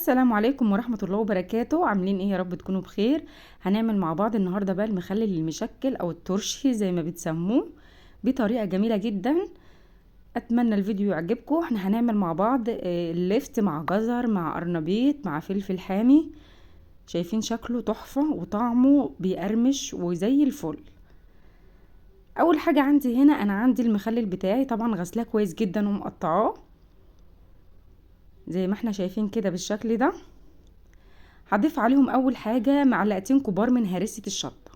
السلام عليكم ورحمة الله وبركاته. عاملين ايه؟ يا رب تكونوا بخير. هنعمل مع بعض النهاردة بقى المخلل المشكل او الترشي زي ما بتسموه بطريقة جميلة جدا. اتمنى الفيديو يعجبكم. احنا هنعمل مع بعض اللفت مع جزر مع قرنبيط مع فلفل حامي. شايفين شكله تحفة وطعمه بيقرمش وزي الفل. اول حاجة عندي هنا انا عندي المخلل بتاعي، طبعا غسلاه كويس جدا ومقطعاه زي ما احنا شايفين كده بالشكل ده. هضيف عليهم اول حاجة معلقتين كبار من هريسة الشطة.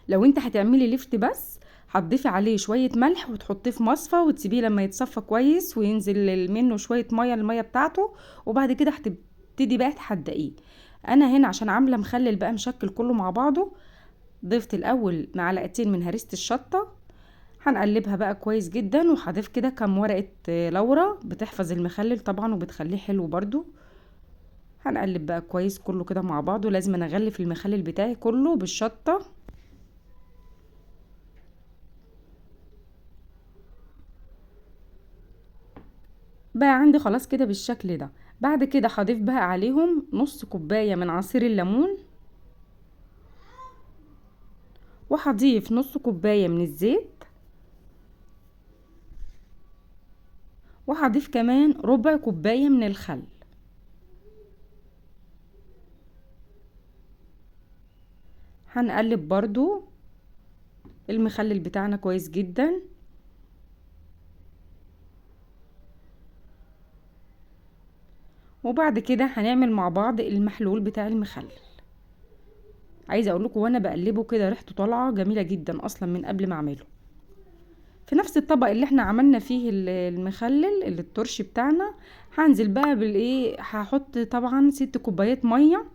لو انت هتعملي لفت بس هتضيفي عليه شوية ملح وتحطيه في مصفى وتسيبيه لما يتصفى كويس وينزل منه شوية مية، المية بتاعته، وبعد كده هتبتدي بقى تحدقيه. انا هنا عشان عاملة مخلل بقى مشكل كله مع بعضه، ضفت الاول معلقتين من هريسة الشطة. هنقلبها بقى كويس جدا، وهضيف كده كام ورقة لورا بتحفظ المخلل طبعا وبتخليه حلو برضو. هنقلب بقى كويس كله كده مع بعضه. لازم انا اغلف المخلل بتاعي كله بالشطة. بقى عندي خلاص كده بالشكل ده. بعد كده هضيف بقى عليهم نص كوباية من عصير الليمون، وهضيف نص كوباية من الزيت، وهضيف كمان ربع كوباية من الخل. هنقلب برضو المخلل بتاعنا كويس جدا. وبعد كده هنعمل مع بعض المحلول بتاع المخلل. عايزه اقول لكم وانا بقلبه كده ريحته طالعه جميله جدا اصلا من قبل ما اعمله. في نفس الطبق اللي احنا عملنا فيه المخلل اللي الترشي بتاعنا، هنزل بقى بالايه، هحط طبعا 6 كوبايات ميه.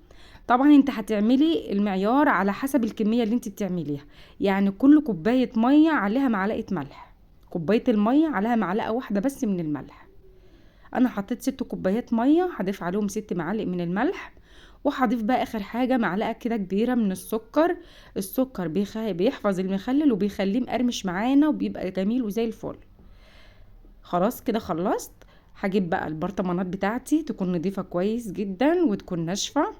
طبعا انت هتعملي المعيار على حسب الكميه اللي انت بتعمليها، يعني كل كوبايه ميه عليها معلقه ملح. كوبايه الميه عليها معلقه واحده بس من الملح. انا حطيت 6 كوبايات ميه، هضيف عليهم 6 معالق من الملح، وهضيف بقى اخر حاجه معلقه كده كبيره من السكر. السكر بيحفظ المخلل وبيخليه مقرمش معانا وبيبقى جميل وزي الفل. خلاص كده خلصت. هجيب بقى البرطمانات بتاعتي تكون نضيفه كويس جدا وتكون ناشفه.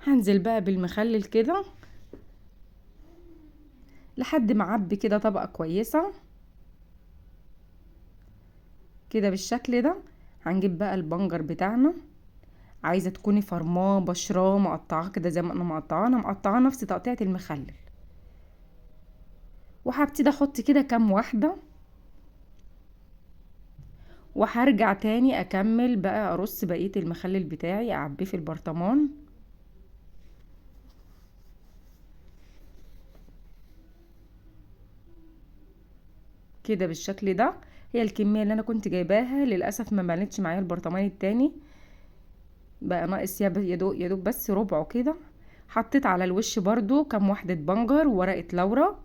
هنزل بقى بالمخلل كده لحد ما اعبي كده طبقه كويسه كده بالشكل ده. هنجيب بقى البنجر بتاعنا، عايزه تكوني فرماه بشراه مقطعاه كده زي ما انا مقطعاه. انا مقطعاه نفس تقطيعه المخلل، وهبتدي احط كده كام واحده، وهرجع تاني اكمل بقى ارص بقيه المخلل بتاعي اعبيه في البرطمان كده بالشكل ده. هي الكميه اللي انا كنت جايباها للاسف ما ملتش معايا البرطمان التاني، بقى ناقص يا دوب بس ربعه كده. حطيت على الوش برضو كام واحده بنجر وورقه لورا،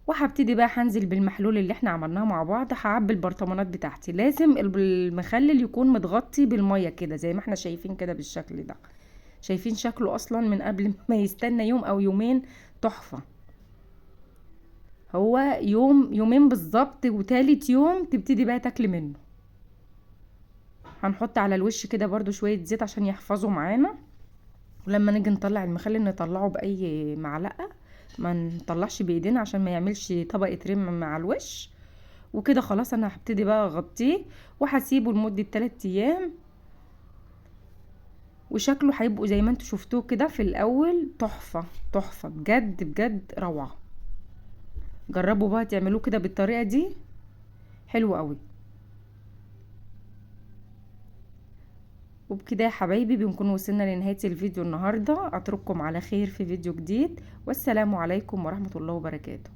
وهبتدي بقى هنزل بالمحلول اللي احنا عملناه مع بعض. هعبي البرطمانات بتاعتي. لازم المخلل يكون متغطي بالميه كده زي ما احنا شايفين كده بالشكل ده. شايفين شكله اصلا من قبل ما يستنى يوم او يومين تحفة. هو يوم يومين بالظبط وتالت يوم تبتدي بقى تاكلي منه. هنحط على الوش كده برضو شوية زيت عشان يحفظوا معانا، ولما نيجي نطلع المخلل نطلعه باي معلقة، ما نطلعش بايدينا عشان ما يعملش طبقة ريم مع الوش. وكده خلاص انا هبتدي بقى اغطيه وهسيبه لمدة 3 ايام، وشكله هيبقوا زي ما انتوا شفتوه كده في الاول تحفة تحفة بجد بجد روعة. جربوا بقى تعملوه كده بالطريقة دي، حلو قوي. وبكده يا حبايبي بنكون وصلنا لنهاية الفيديو النهاردة. اترككم على خير في فيديو جديد، والسلام عليكم ورحمة الله وبركاته.